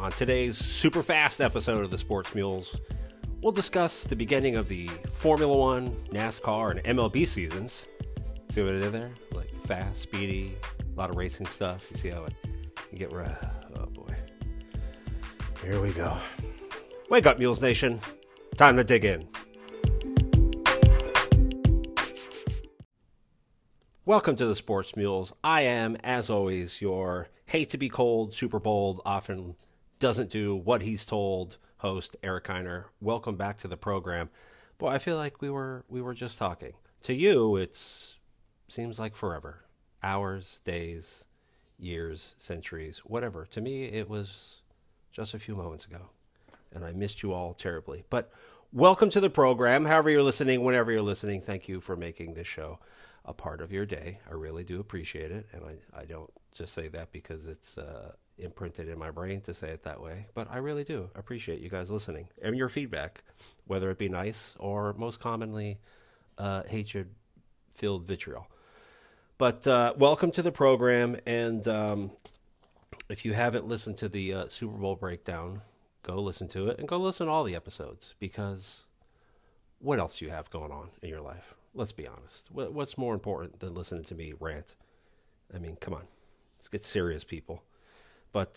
On today's super fast episode of the Sports Mules, we'll discuss the beginning of the Formula One, NASCAR, and MLB seasons. See what I did there? Like fast, speedy, a lot of racing stuff. You see how it can get oh boy. Here we go. Wake up, Mules Nation. Time to dig in. Welcome to the Sports Mules. I am, as always, your hate to be cold, super bold, often doesn't do what he's told host, Eric Kiner. Welcome back to the program. Boy, I feel like we were just talking. To you, seems like forever. Hours, days, years, centuries, whatever. To me, it was just a few moments ago, and I missed you all terribly. But welcome to the program. However you're listening, whenever you're listening, thank you for making this show a part of your day. I really do appreciate it, and I don't just say that because it's imprinted in my brain to say it that way, but I really do appreciate you guys listening and your feedback, whether it be nice or most commonly hatred-filled vitriol. But welcome to the program, and if you haven't listened to the Super Bowl breakdown, go listen to it, and go listen to all the episodes, because what else do you have going on in your life? Let's be honest. What's more important than listening to me rant? I mean, come on. Let's get serious, people. But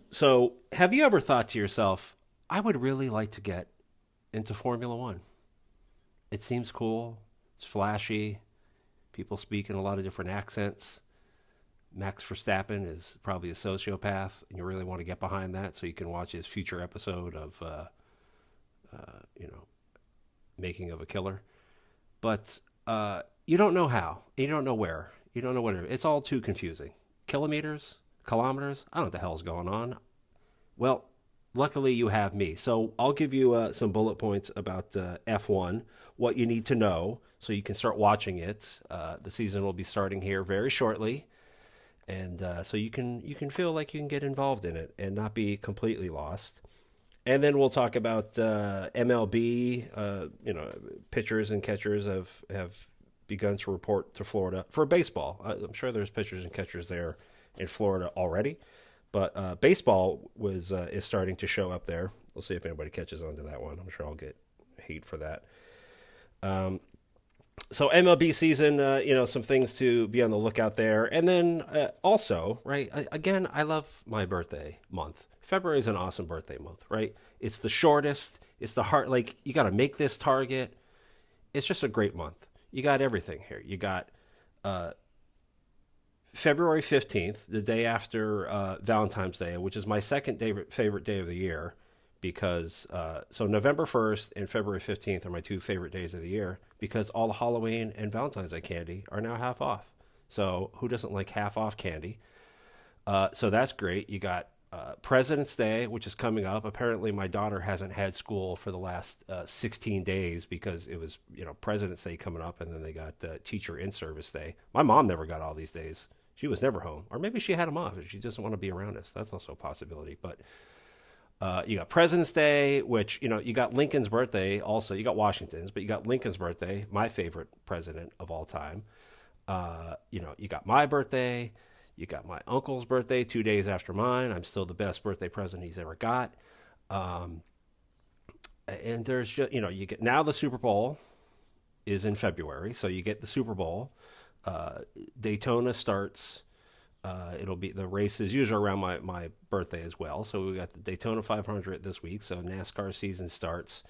so have you ever thought to yourself, I would really like to get into Formula One? It seems cool. It's flashy. People speak in a lot of different accents. Max Verstappen is probably a sociopath, and you really want to get behind that so you can watch his future episode of, Making of a Killer. But you don't know how. You don't know where. You don't know what. It's all too confusing. Kilometers? Kilometers? I don't know what the hell's going on. Well, luckily you have me. So I'll give you some bullet points about F1, what you need to know so you can start watching it. The season will be starting here very shortly. And so you can feel like you can get involved in it and not be completely lost. And then we'll talk about MLB. Pitchers and catchers have begun to report to Florida for baseball. I'm sure there's pitchers and catchers there in Florida already, but baseball is starting to show up there. We'll see if anybody catches on to that one. I'm sure I'll get hate for that. So MLB season, some things to be on the lookout there. And then also, right, again, I love my birthday month. February is an awesome birthday month, right? It's the shortest. It's the hard, like, you got to make this target. It's just a great month. You got everything here. You got February 15th, the day after Valentine's Day, which is my second favorite day of the year, because so November 1st and February 15th are my two favorite days of the year, because all the Halloween and Valentine's Day candy are now half off. So who doesn't like half off candy? So that's great. You got President's Day, which is coming up. Apparently my daughter hasn't had school for the last 16 days because it was, President's Day coming up, and then they got Teacher in-Service Day. My mom never got all these days. She was never home. Or maybe she had them off. She doesn't want to be around us. That's also a possibility. But you got President's Day, which, you got Lincoln's birthday also. You got Washington's, but you got Lincoln's birthday, my favorite president of all time. You got my birthday. You got my uncle's birthday 2 days after mine. I'm still the best birthday present he's ever got. And there's just, you get now the Super Bowl is in February. So you get the Super Bowl. Daytona starts. It'll be the race is usually around my birthday as well. So we got the Daytona 500 this week. So NASCAR season starts.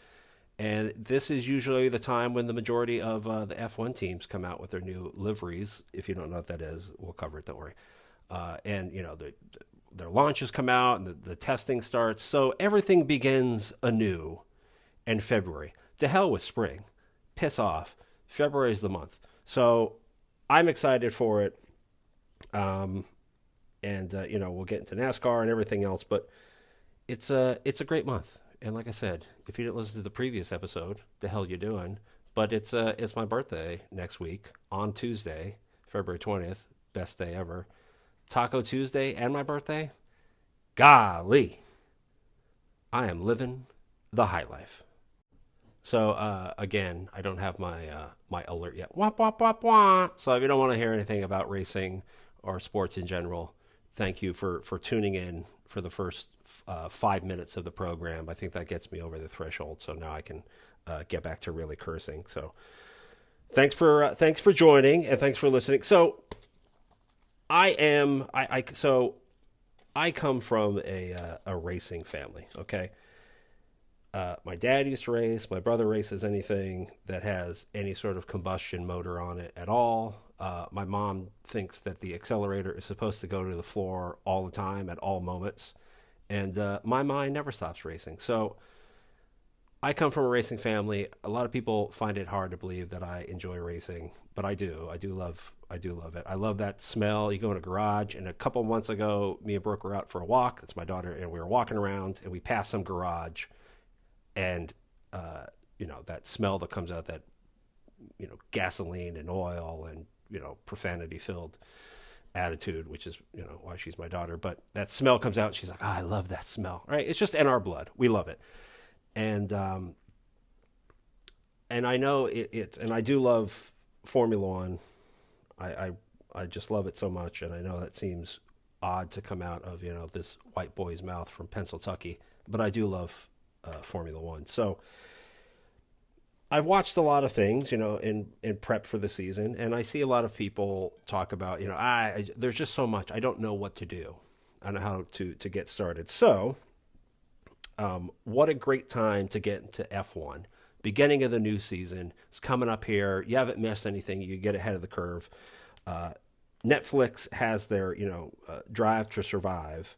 And this is usually the time when the majority of the F1 teams come out with their new liveries. If you don't know what that is, we'll cover it. Don't worry. And their launches come out and the testing starts. So everything begins anew in February. To hell with spring. Piss off. February is the month. So I'm excited for it. We'll get into NASCAR and everything else, but it's a great month. And like I said, if you didn't listen to the previous episode, the hell you doing? But it's my birthday next week on Tuesday, February 20th, best day ever. Taco Tuesday and my birthday. Golly, I am living the high life. So again, I don't have my my alert yet. Wah, wah, wah, wah. So if you don't want to hear anything about racing or sports in general, thank you for tuning in for the first 5 minutes of the program. I think that gets me over the threshold, so now I can get back to really cursing. So thanks for joining, and thanks for listening. So I come from a racing family. Okay, my dad used to race. My brother races anything that has any sort of combustion motor on it at all. My mom thinks that the accelerator is supposed to go to the floor all the time at all moments. And my mind never stops racing. So I come from a racing family. A lot of people find it hard to believe that I enjoy racing, but I do. I do love it. I love that smell. You go in a garage, and a couple months ago, me and Brooke were out for a walk. That's my daughter, and we were walking around, and we passed some garage, and that smell that comes out, that gasoline and oil and profanity filled attitude, which is why she's my daughter. But that smell comes out, and she's like, "Oh, I love that smell." Right? It's just in our blood. We love it, and I know it, and I do love Formula One. I just love it so much, and I know that seems odd to come out of this white boy's mouth from Pennsylvania, but I do love Formula One. So I've watched a lot of things, in prep for the season, and I see a lot of people talk about, there's just so much. I don't know what to do. I don't know how to get started. So what a great time to get into F1. Beginning of the new season. It's coming up here. You haven't missed anything. You get ahead of the curve. Netflix has their, Drive to Survive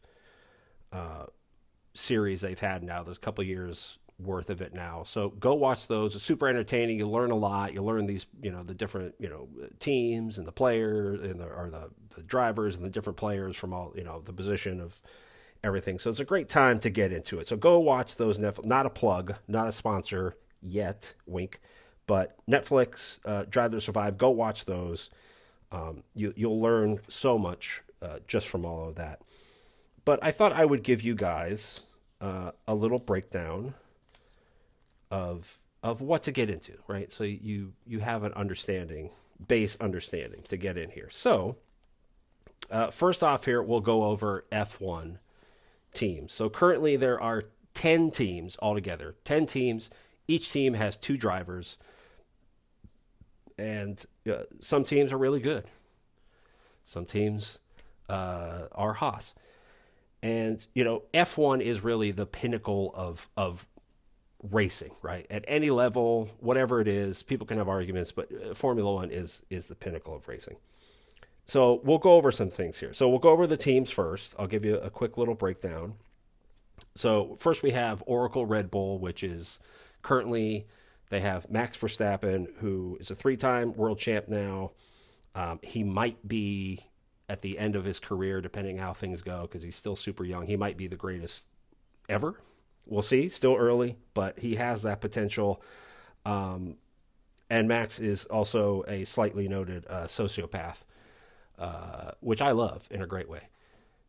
series they've had now. There's a couple of years worth of it now. So go watch those. It's super entertaining. You learn a lot. You learn these, the different, teams and the players and the drivers and the different players from all, the position of everything. So it's a great time to get into it. So go watch those. Netflix, not a plug, not a sponsor yet, wink, but Netflix, Drive to Survive, go watch those. You'll learn so much just from all of that. But I thought I would give you guys a little breakdown of what to get into, right? So you have an base understanding to get in here. So first off here, we'll go over F1 teams. So currently there are 10 teams altogether, 10 teams. Each team has 2 drivers, and some teams are really good. Some teams are Haas. And, F1 is really the pinnacle of racing, right? At any level, whatever it is, people can have arguments, but Formula One is the pinnacle of racing. So we'll go over some things here. So we'll go over the teams first. I'll give you a quick little breakdown. So first we have Oracle Red Bull, which is currently, they have Max Verstappen, who is a 3-time world champ now. He might be at the end of his career, depending how things go, because he's still super young. He might be the greatest ever. We'll see. Still early, but he has that potential. And Max is also a slightly noted sociopath, which I love in a great way.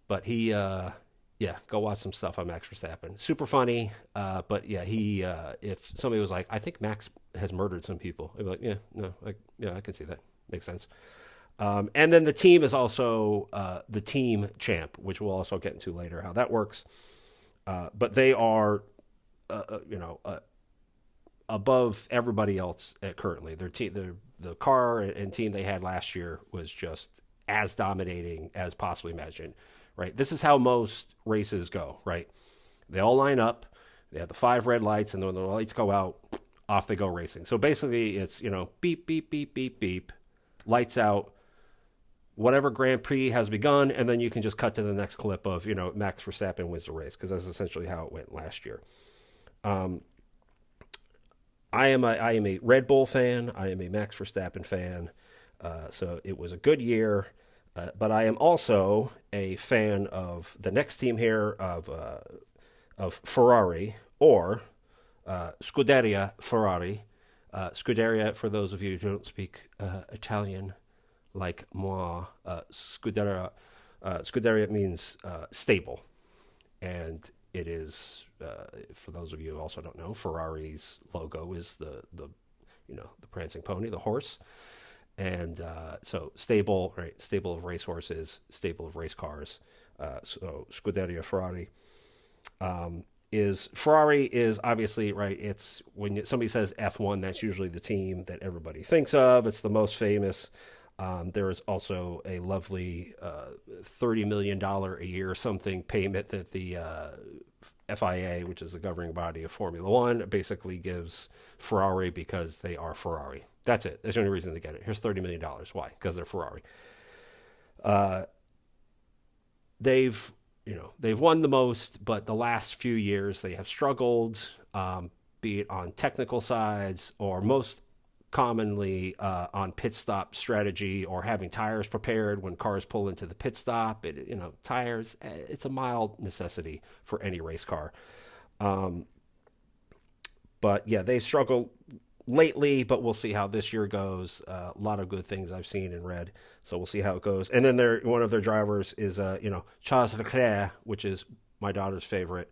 But he, go watch some stuff on Max Verstappen. Super funny, but yeah, he. If somebody was like, "I think Max has murdered some people," I'd be like, I can see that. Makes sense. And then the team is also the team champ, which we'll also get into later how that works. But they are, above everybody else currently. Their team, the car and team they had last year was just as dominating as possibly imagined. Right. This is how most races go. Right. They all line up. They have the 5 red lights, and then when the lights go out, off they go racing. So basically, it's beep beep beep beep beep, lights out. Whatever Grand Prix has begun, and then you can just cut to the next clip of, Max Verstappen wins the race, because that's essentially how it went last year. I am a Red Bull fan. I am a Max Verstappen fan. So it was a good year, but I am also a fan of the next team here of Ferrari, or Scuderia Ferrari. Scuderia, for those of you who don't speak Italian, like moi, Scuderia means stable, and it is, for those of you who also don't know, Ferrari's logo is the prancing pony, the horse, And so stable, right? Stable of racehorses, stable of race cars. So Scuderia Ferrari is Ferrari is obviously right. It's when somebody says F1, that's usually the team that everybody thinks of. It's the most famous. There is also a lovely $30 million a year something payment that the FIA, which is the governing body of Formula One, basically gives Ferrari because they are Ferrari. That's it. That's the only reason they get it. Here's $30 million. Why? Because they're Ferrari. They've they've won the most, but the last few years they have struggled, be it on technical sides or most commonly on pit stop strategy or having tires prepared when cars pull into the pit stop. Tires, it's a mild necessity for any race car. But yeah, they struggle lately, but we'll see how this year goes. A lot of good things I've seen and read, so we'll see how it goes. And then one of their drivers is Charles Leclerc, which is my daughter's favorite.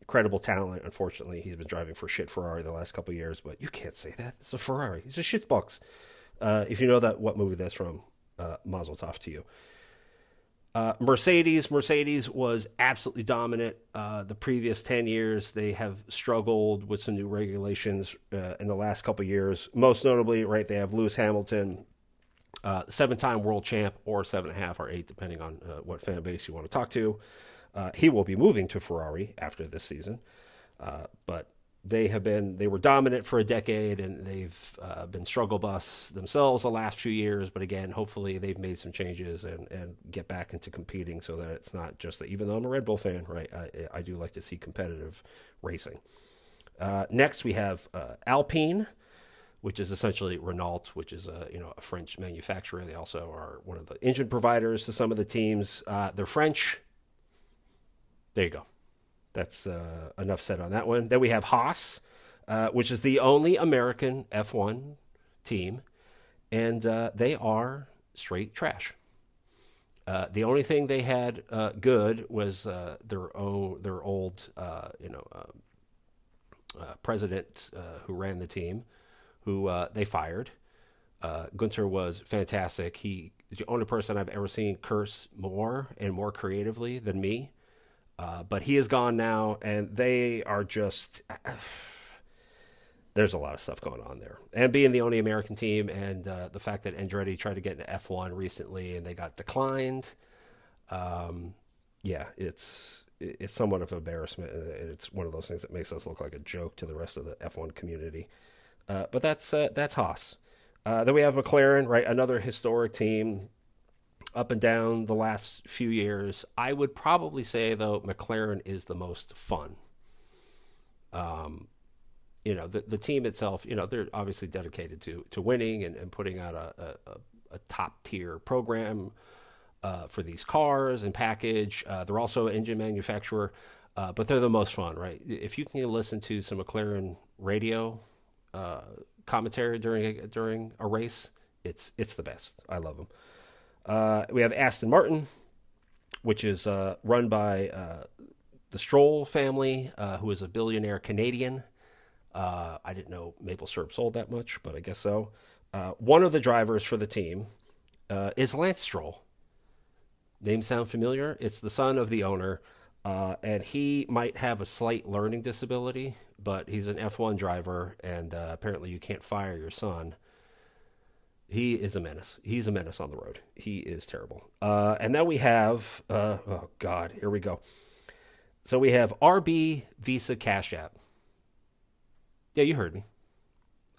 Incredible talent. Unfortunately, he's been driving for shit Ferrari the last couple of years, but you can't say that. It's a Ferrari. He's a shitbox. If you know what movie that's from, Mazel tov to you. Mercedes was absolutely dominant. The previous 10 years, they have struggled with some new regulations in the last couple of years. Most notably, right, they have Lewis Hamilton, 7-time world champ, or 7.5 or 8, depending on what fan base you want to talk to. He will be moving to Ferrari after this season, but they were dominant for a decade, and they've been struggle bus themselves the last few years. But again, hopefully they've made some changes and get back into competing so that it's not just that. Even though I'm a Red Bull fan, right, I do like to see competitive racing. Next, we have Alpine, which is essentially Renault, which is a French manufacturer. They also are one of the engine providers to some of the teams. They're French. There you go. That's enough said on that one. Then we have Haas, which is the only American F1 team, and they are straight trash. The only thing they had good was their old president who ran the team, who they fired. Gunter was fantastic. He is the only person I've ever seen curse more and more creatively than me. But he is gone now, and they are just... there's a lot of stuff going on there. And being the only American team, and the fact that Andretti tried to get into F1 recently, and they got declined. It's somewhat of an embarrassment. It's one of those things that makes us look like a joke to the rest of the F1 community. But that's Haas. Then we have McLaren, right? Another historic team. Up and down the last few years. I would probably say, though, McLaren is the most fun. The team itself, they're obviously dedicated to winning and putting out a top-tier program for these cars and package. They're also an engine manufacturer, but they're the most fun, right? If you can listen to some McLaren radio commentary during a race, it's the best. I love them. We have Aston Martin, which is run by the Stroll family, who is a billionaire Canadian. I didn't know maple syrup sold that much, but I guess so. One of the drivers for the team is Lance Stroll. Name sound familiar? It's the son of the owner, and he might have a slight learning disability, but he's an F1 driver, and apparently you can't fire your son. He is a menace. He's a menace on the road. He is terrible. And then we have, oh God, here we go. So we have RB Visa Cash App. Yeah, you heard me.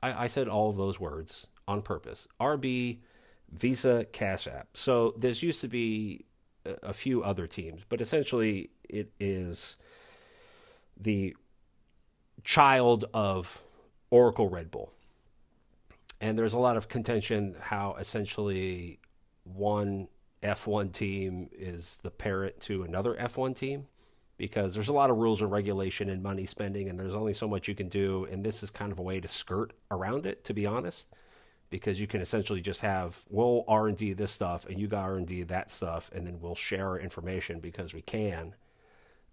I said all of those words on purpose. RB Visa Cash App. So there's used to be a few other teams, but essentially it is the child of Oracle Red Bull. And there's a lot of contention how essentially one F1 team is the parent to another F1 team, because there's a lot of rules and regulation and money spending, and there's only so much you can do. And this is kind of a way to skirt around it, to be honest, because you can essentially just have, we'll R&D this stuff and you got R&D that stuff, and then we'll share our information because we can.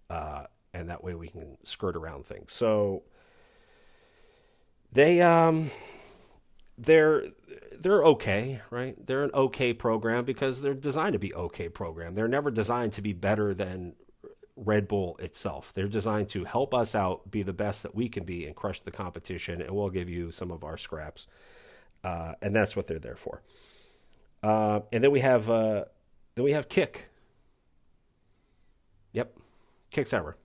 And that way we can skirt around things. So they... they're they're okay, right? They're an okay program because they're designed to be okay program. They're never designed to be better than Red Bull itself. They're designed to help us out, be the best that we can be, and crush the competition. And we'll give you some of our scraps, and that's what they're there for. And then we have Kick. Yep, Kick Sauber,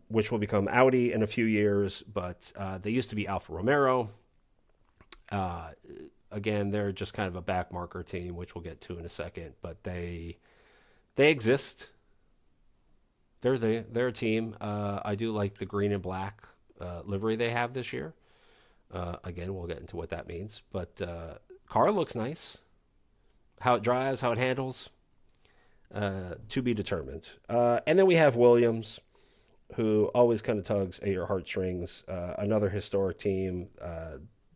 which will become Audi in a few years, but they used to be Alfa Romero. Uh, Again, they're just kind of a back marker team, which we'll get to in a second, but they exist. They're a team. I do like the green and black livery they have this year. Again, we'll get into what that means, but car looks nice. How it drives, how it handles, to be determined. And then we have Williams, who always kind of tugs at your heartstrings. Another historic team.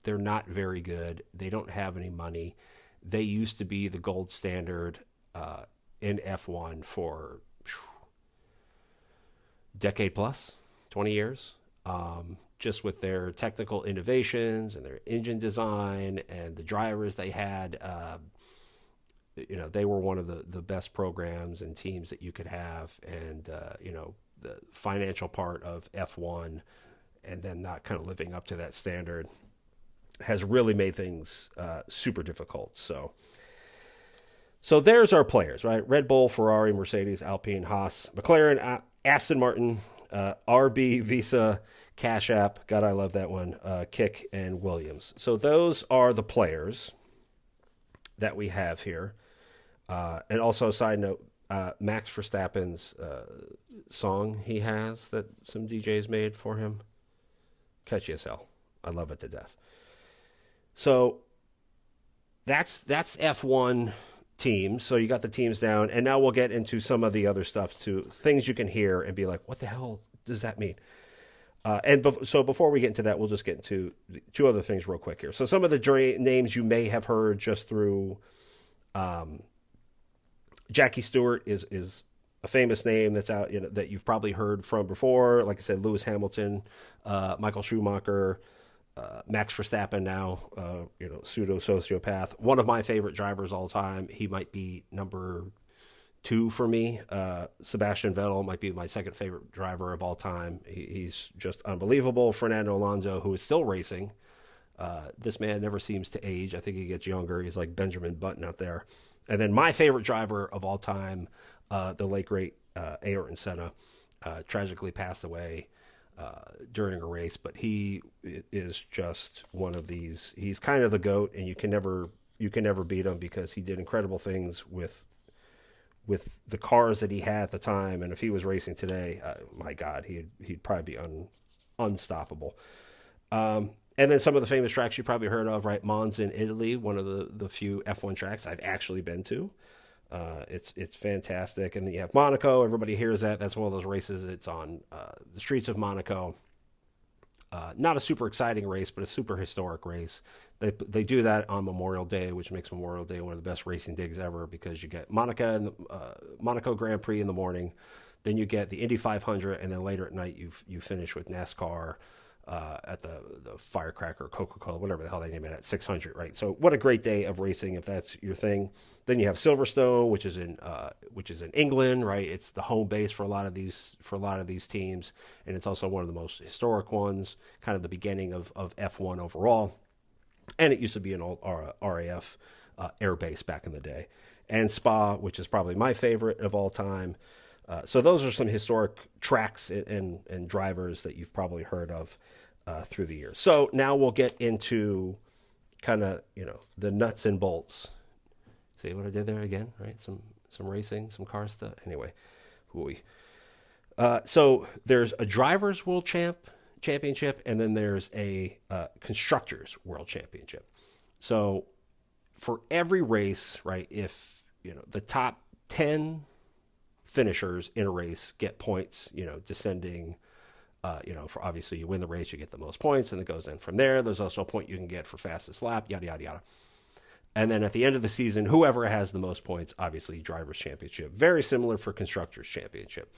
They're not very good. They don't have any money. They used to be the gold standard in F1 for decade plus, 20 years. Just with their technical innovations and their engine design and the drivers they had, they were one of the best programs and teams that you could have. And, the financial part of F1 and then not kind of living up to that standard has really made things super difficult. So there's our players, right? Red Bull, Ferrari, Mercedes, Alpine, Haas, McLaren, Aston Martin, RB, Visa, Cash App. God, I love that one. Kick and Williams. So those are the players that we have here. And also a side note, Max Verstappen's song he has that some DJs made for him. Catchy as hell. I love it to death. So that's F1 teams. So you got the teams down, and now we'll get into some of the other stuff too. Things you can hear and be like, "What the hell does that mean?" So before we get into that, we'll just get into two other things real quick here. So some of the names you may have heard just through Jackie Stewart is a famous name that's out, that you've probably heard from before. Like I said, Lewis Hamilton, Michael Schumacher. Max Verstappen now, pseudo sociopath. One of my favorite drivers all time. He might be number 2 for me. Sebastian Vettel might be my second favorite driver of all time. He's just unbelievable. Fernando Alonso, who is still racing. This man never seems to age. I think he gets younger. He's like Benjamin Button out there. And then my favorite driver of all time, the late great Ayrton Senna, tragically passed away during a race, but he is just one of these. He's kind of the GOAT, and you can never beat him because he did incredible things with the cars that he had at the time. And if he was racing today, my God, he'd probably be unstoppable. And then some of the famous tracks you probably heard of, right? Monza in Italy, one of the few F1 tracks I've actually been to. It's fantastic. And then you have Monaco. Everybody hears that. That's one of those races. It's on the streets of Monaco. Not a super exciting race, but a super historic race. They do that on Memorial Day, which makes Memorial Day one of the best racing days ever because you get Monaco Grand Prix in the morning, then you get the Indy 500, and then later at night you finish with NASCAR at the Firecracker, Coca-Cola, whatever the hell they name it, at 600, right? So what a great day of racing if that's your thing. Then you have Silverstone, which is in England, right? It's the home base for a lot of these teams, and it's also one of the most historic ones, kind of the beginning of F1 overall. And it used to be an old RAF air base back in the day. And Spa, which is probably my favorite of all time. So those are some historic tracks and drivers that you've probably heard of through the years. So now we'll get into kind of, the nuts and bolts. See what I did there again, right? Some racing, some car stuff. Anyway, so there's a Drivers' World Championship, and then there's a Constructors' World Championship. So for every race, right, if, the top 10 finishers in a race get points, descending, for obviously you win the race, you get the most points, and it goes in from there. There's also a point you can get for fastest lap, yada, yada, yada. And then at the end of the season, whoever has the most points, obviously Drivers' Championship. Very similar for Constructors' Championship.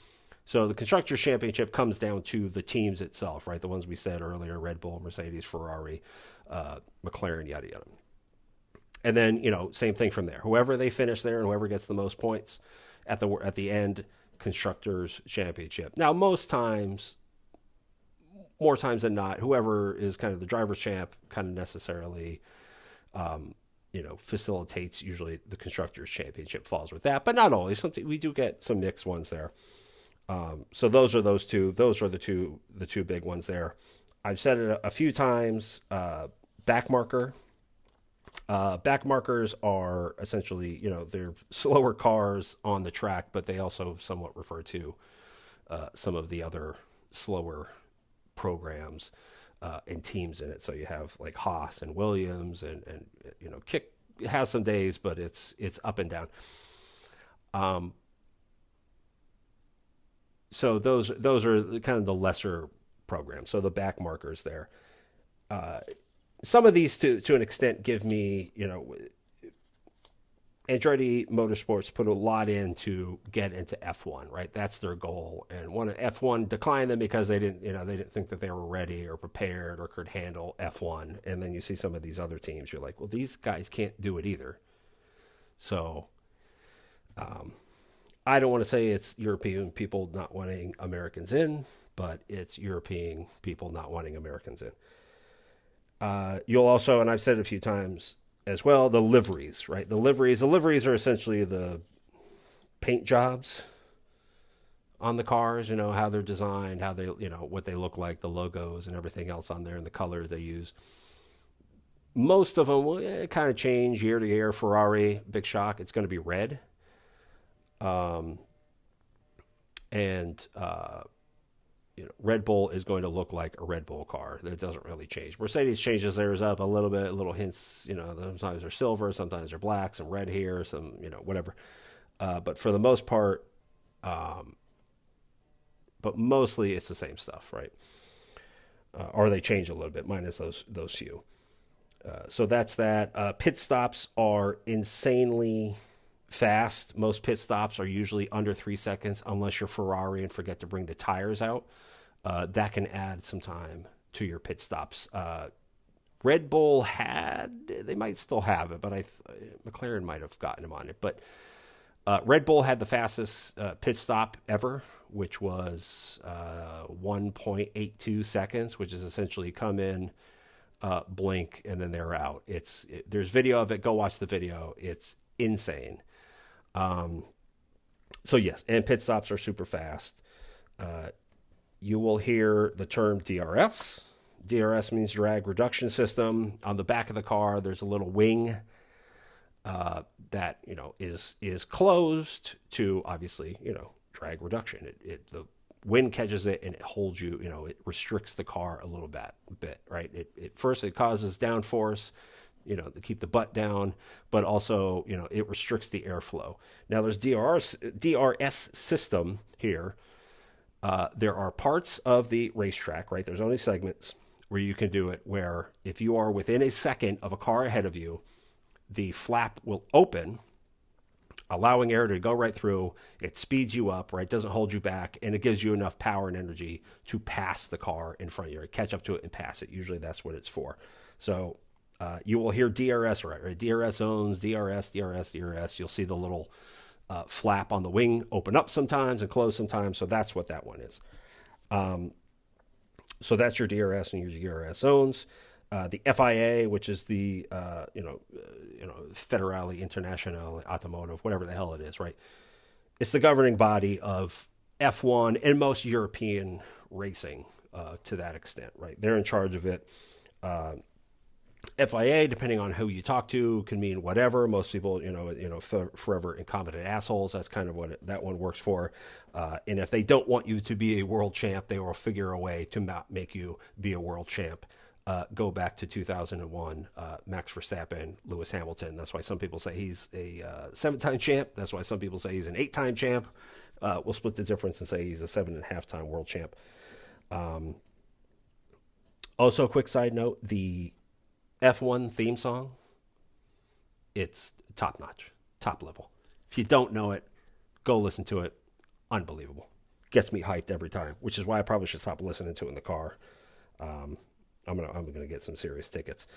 So the Constructors' Championship comes down to the teams itself, right? The ones we said earlier, Red Bull, Mercedes, Ferrari, McLaren, yada yada. And then, same thing from there. Whoever they finish there and whoever gets the most points at the end, Constructors Championship. Now, more times than not, whoever is kind of the driver's champ kind of necessarily, facilitates usually the Constructors Championship falls with that, but not always. Sometimes we do get some mixed ones there. So those are those two. Those are the two big ones there. I've said it a few times. Back marker. Back markers are essentially, they're slower cars on the track, but they also somewhat refer to some of the other slower programs and teams in it. So you have like Haas and Williams and Kick has some days, but it's up and down. So those are kind of the lesser programs. So the back markers there. Some of these to an extent give me, Andretti Motorsports put a lot in to get into F1, right? That's their goal. And one F1 declined them because they didn't think that they were ready or prepared or could handle F1. And then you see some of these other teams, you're like, well, these guys can't do it either. So, I don't want to say it's European people not wanting Americans in, but it's European people not wanting Americans in. You'll also, and I've said it a few times as well, the liveries, right? The liveries are essentially the paint jobs on the cars, how they're designed, how they, what they look like, the logos and everything else on there and the colors they use. Most of them will kind of change year to year. Ferrari, big shock, it's going to be red. Red Bull is going to look like a Red Bull car. That doesn't really change. Mercedes changes theirs up a little bit, little hints, sometimes they're silver, sometimes they're black, some red here, some, whatever. But for the most part, but mostly it's the same stuff, right? Or they change a little bit, minus those few. So that's that. Pit stops are insanely fast. Most pit stops are usually under 3 seconds, unless you're Ferrari and forget to bring the tires out. That can add some time to your pit stops. Red Bull they might still have it, but McLaren might have gotten him on it. But Red Bull had the fastest pit stop ever, which was 1.82 seconds, which is essentially come in, blink, and then they're out. There's video of it. Go watch the video. It's insane. So yes, and pit stops are super fast. You will hear the term DRS. DRS means drag reduction system. On the back of the car, there's a little wing that is closed to obviously drag reduction. The wind catches it and it holds you. It restricts the car a little bit, right? First it causes downforce, to keep the butt down, but also it restricts the airflow. Now there's DRS system here. There are parts of the racetrack, right? There's only segments where you can do it, where if you are within a second of a car ahead of you, the flap will open, allowing air to go right through. It speeds you up, right? Doesn't hold you back, and it gives you enough power and energy to pass the car in front of you, or catch up to it and pass it. Usually that's what it's for. So you will hear DRS, right? DRS zones, DRS. You'll see the little flap on the wing open up sometimes and close sometimes. So that's what that one is. So that's your DRS and your DRS zones. The FIA, which is the Federale Internationale Automotive, whatever the hell it is, right? It's the governing body of F1 and most European racing to that extent, right? They're in charge of it. FIA, depending on who you talk to, can mean whatever. Most people, forever incompetent assholes. That's kind of what that one works for. And if they don't want you to be a world champ, they will figure a way to not make you be a world champ. Go back to 2001, Max Verstappen, Lewis Hamilton. That's why some people say he's a 7-time champ. That's why some people say he's an 8-time champ. We'll split the difference and say he's a 7.5-time world champ. Also, a quick side note, the F1 theme song, it's top-notch, top level. If you don't know it, go listen to it. Unbelievable. Gets me hyped every time, which is why I probably should stop listening to it in the car. I'm gonna get some serious tickets.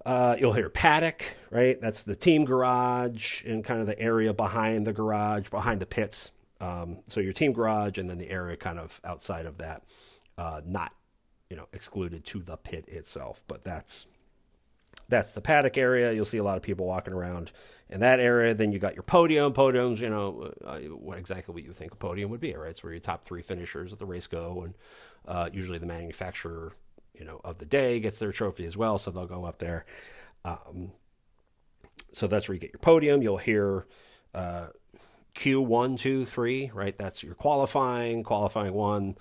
You'll hear paddock, right? That's the team garage and kind of the area behind the garage, behind the pits. So your team garage and then the area kind of outside of that, not excluded to the pit itself, but that's the paddock area. You'll see a lot of people walking around in that area. Then you got your podium. Podiums, exactly what you think a podium would be, right? It's where your top three finishers at the race go, and usually the manufacturer, of the day gets their trophy as well, so they'll go up there. So that's where you get your podium. You'll hear Q1, 2, 3, right? That's your qualifying. Qualifying one,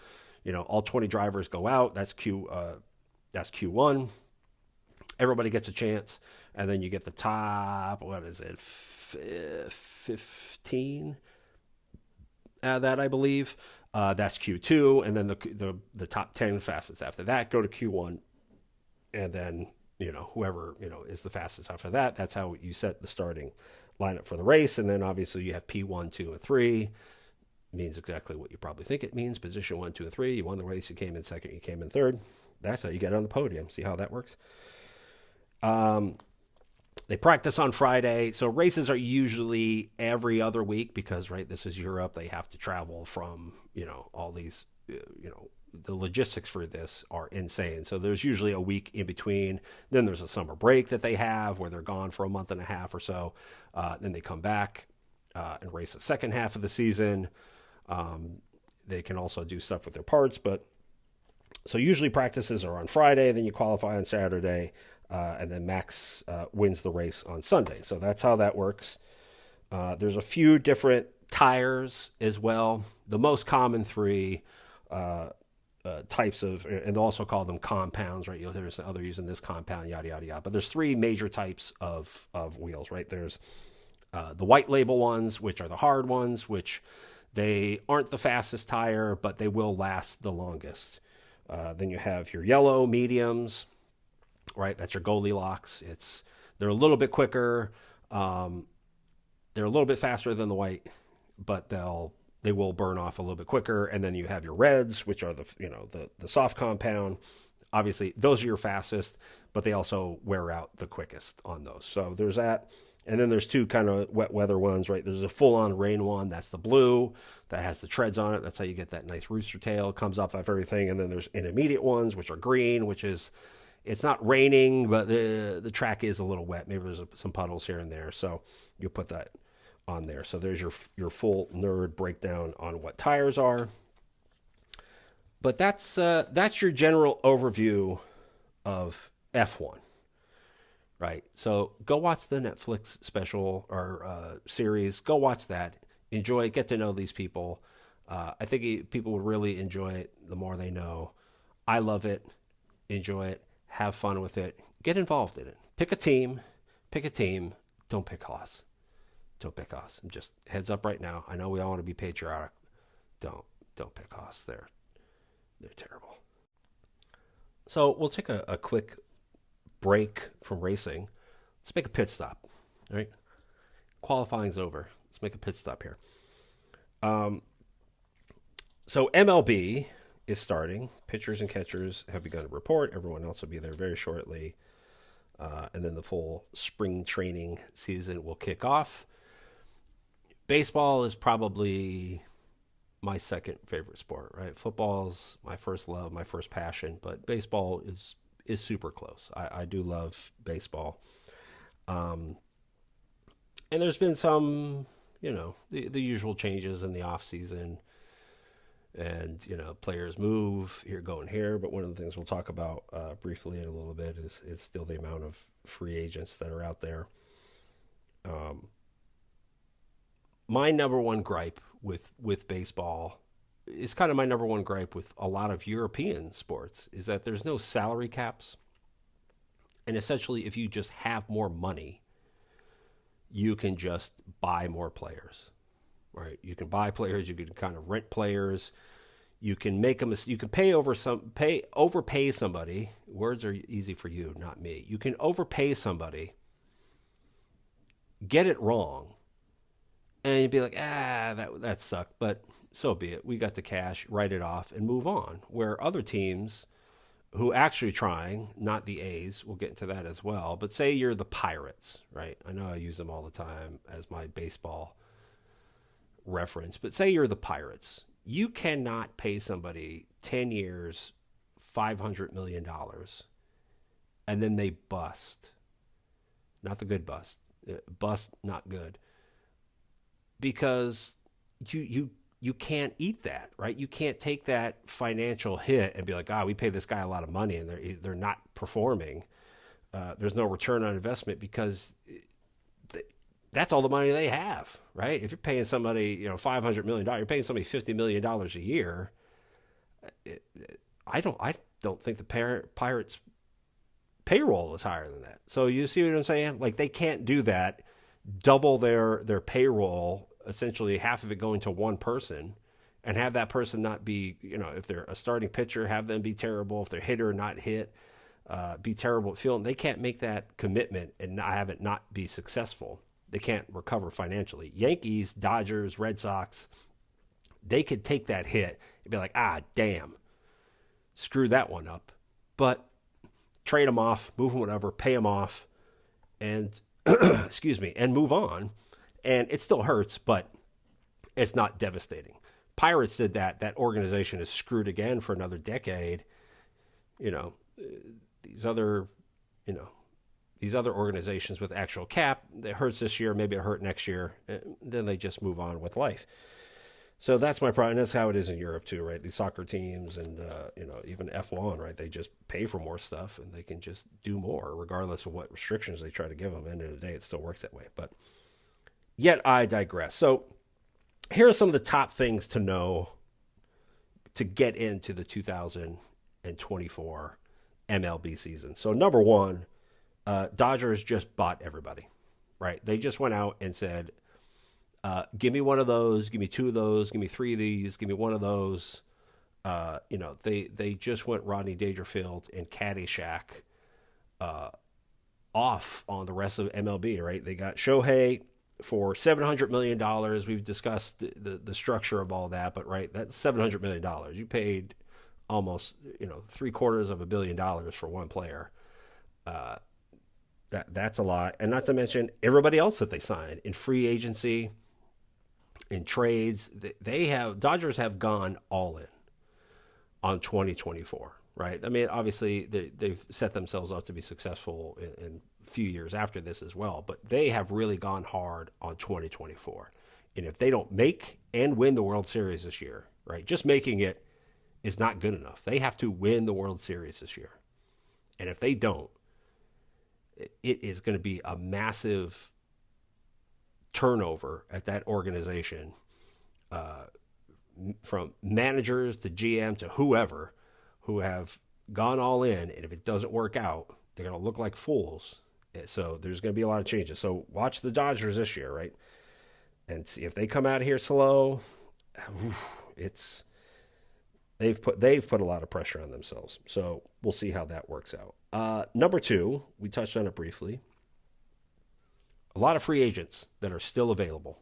all 20 drivers go out. That's Q1. Everybody gets a chance, and then you get the top, 15 that I believe. That's Q2, and then the top 10 fastest after that go to Q1, and then whoever is the fastest after that. That's how you set the starting lineup for the race, and then obviously you have P1, 2, and 3. Means exactly what you probably think it means. Position 1, 2, and 3. You won the race. You came in second. You came in third. That's how you get on the podium. See how that works? They practice on Friday. So races are usually every other week because, right, this is Europe. They have to travel from, all these, the logistics for this are insane. So there's usually a week in between. Then there's a summer break that they have where they're gone for a month and a half or so. Then they come back and race the second half of the season. They can also do stuff with their parts, but so usually practices are on Friday, then you qualify on Saturday, and then Max wins the race on Sunday. So that's how that works. There's a few different tires as well. The most common three types of, and they also call them compounds, right? You'll hear other using this compound, yada, yada, yada. But there's three major types of wheels, right? There's the white label ones, which are the hard ones, which they aren't the fastest tire, but they will last the longest. Then you have your yellow mediums, right? That's your Goldilocks. They're a little bit quicker. They're a little bit faster than the white, but they will burn off a little bit quicker. And then you have your reds, which are the soft compound. Obviously, those are your fastest, but they also wear out the quickest on those. So there's that. And then there's two kind of wet weather ones, right? There's a full-on rain one. That's the blue that has the treads on it. That's how you get that nice rooster tail. It comes up off everything. And then there's intermediate ones, which are green, which is, it's not raining, but the track is a little wet. Maybe there's some puddles here and there. So you'll put that on there. So there's your full nerd breakdown on what tires are. But that's your general overview of F1. Right, so go watch the Netflix special or series. Go watch that. Enjoy it. Get to know these people. I think people would really enjoy it the more they know. I love it. Enjoy it. Have fun with it. Get involved in it. Pick a team. Don't pick Haas. I'm just heads up right now. I know we all want to be patriotic. Don't pick Haas. They're terrible. So we'll take a quick break from racing. Let's make a pit stop. All right, qualifying's over. Let's make a pit stop here. So MLB is starting. Pitchers and catchers have begun to report. Everyone else will be there very shortly, and then the full spring training season will kick off. Baseball is probably my second favorite sport. Right, football's my first love, my first passion, but baseball is super close. I do love baseball. And there's been some, the usual changes in the off season and, players move here, going here. But one of the things we'll talk about briefly in a little bit is still the amount of free agents that are out there. My number one gripe with baseball is kind of my number one gripe with a lot of European sports is that there's no salary caps. And essentially, if you just have more money, you can just buy more players, right? You can buy players. You can kind of rent players. You can make them. You can overpay somebody. Words are easy for you, not me. You can overpay somebody, get it wrong, and you'd be like, that sucked, but so be it. We got the cash, write it off, and move on. Where other teams who actually trying, not the A's. We'll get into that as well. But say you're the Pirates, right? I know I use them all the time as my baseball reference, but say you're the Pirates. You cannot pay somebody 10 years, $500 million, and then they bust. Not the good bust. Bust, not good. Because you can't eat that, right? You can't take that financial hit and be like, we pay this guy a lot of money and they're not performing. There's no return on investment because that's all the money they have, right? If you're paying somebody, $500 million, you're paying somebody $50 million a year. I don't think the Pirates payroll is higher than that. So you see what I'm saying? Like they can't do that, double their payroll, essentially half of it going to one person, and have that person not be, if they're a starting pitcher, have them be terrible. If they're hitter, not hit, be terrible at fielding. They can't make that commitment and have it not be successful. They can't recover financially. Yankees, Dodgers, Red Sox, they could take that hit and be like, damn, screw that one up. But trade them off, move them, whatever, pay them off, and excuse me, and move on. And it still hurts, but it's not devastating. Pirates did that. That organization is screwed again for another decade. These other organizations with actual cap, it hurts this year, maybe it hurt next year, and then they just move on with life. So that's my problem. That's how it is in Europe too, right? These soccer teams and, even F1, right? They just pay for more stuff and they can just do more regardless of what restrictions they try to give them. End of the day, it still works that way. But yet I digress. So here are some of the top things to know to get into the 2024 MLB season. So number one, Dodgers just bought everybody, right? They just went out and said, give me one of those, give me two of those, give me three of these, give me one of those. They just went Rodney Dangerfield and Caddyshack off on the rest of MLB, right? They got Shohei for $700 million. We've discussed the structure of all that, but right, that's $700 million. You paid almost, $750 million for one player. That's a lot. And not to mention everybody else that they signed in free agency, in trades. Dodgers have gone all in on 2024, right? I mean, obviously they've set themselves up to be successful in a few years after this as well, but they have really gone hard on 2024. And if they don't make and win the World Series this year, right, just making it is not good enough. They have to win the World Series this year. And if they don't, it is going to be a massive turnover at that organization, from managers to GM to whoever, who have gone all in. And if it doesn't work out, they're going to look like fools. So there's going to be a lot of changes. So watch the Dodgers this year, right? And see if they come out of here slow. They've put a lot of pressure on themselves. So we'll see how that works out. Number two, we touched on it briefly. A lot of free agents that are still available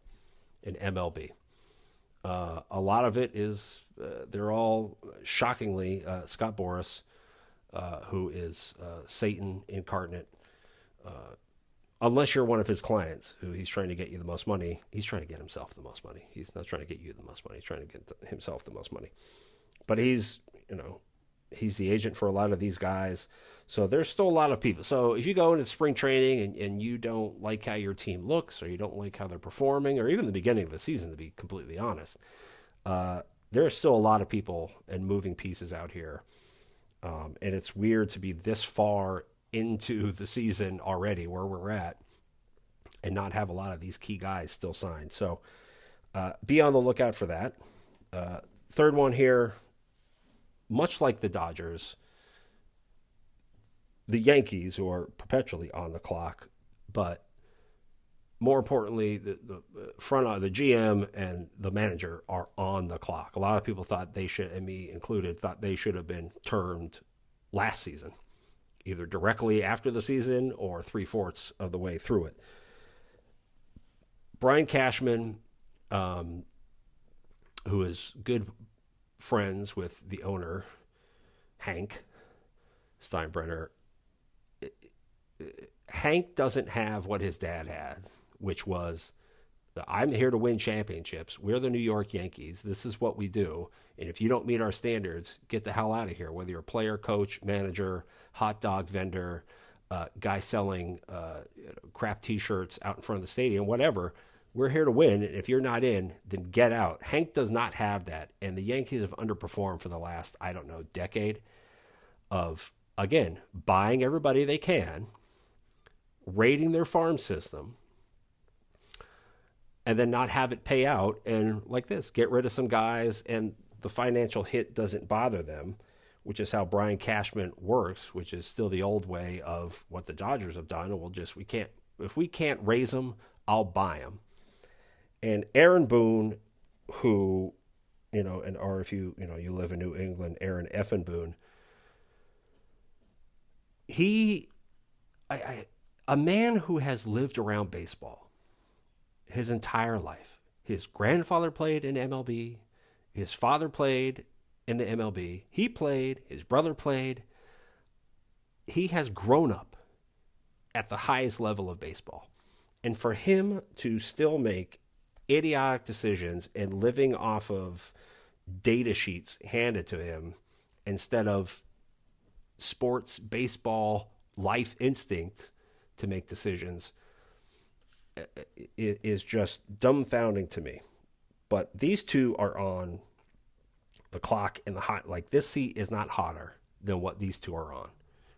in MLB. A lot of it is, they're all shockingly, Scott Boras, who is Satan incarnate. Unless you're one of his clients who he's trying to get you the most money, he's trying to get himself the most money. He's not trying to get you the most money. He's trying to get himself the most money. But he's the agent for a lot of these guys. So there's still a lot of people. So if you go into spring training and you don't like how your team looks, or you don't like how they're performing, or even the beginning of the season, to be completely honest, there are still a lot of people and moving pieces out here. And it's weird to be this far into the season already where we're at and not have a lot of these key guys still signed. So be on the lookout for that. Third one here, much like the Dodgers, the Yankees, who are perpetually on the clock, but more importantly, the front, the GM and the manager are on the clock. A lot of people thought they should, and me included, thought they should have been termed last season, either directly after the season or 3/4 of the way through it. Brian Cashman, who is good friends with the owner, Hank, Steinbrenner, Hank doesn't have what his dad had, which was, I'm here to win championships. We're the New York Yankees. This is what we do. And if you don't meet our standards, get the hell out of here. Whether you're a player, coach, manager, hot dog vendor, guy selling crap T-shirts out in front of the stadium, whatever, we're here to win. And if you're not in, then get out. Hank does not have that. And the Yankees have underperformed for the last, I don't know, decade of, again, buying everybody they can, raiding their farm system, and then not have it pay out, and like this, get rid of some guys, and the financial hit doesn't bother them, which is how Brian Cashman works, which is still the old way of what the Dodgers have done. If we can't raise them, I'll buy them. And Aaron Boone, who, or if you live in New England, Aaron Effin Boone, a man who has lived around baseball his entire life. His grandfather played in MLB. His father played in the MLB. He played. His brother played. He has grown up at the highest level of baseball. And for him to still make idiotic decisions and living off of data sheets handed to him instead of sports, baseball, life instinct to make decisions is just dumbfounding to me. But these two are on the clock in the hot. Like, this seat is not hotter than what these two are on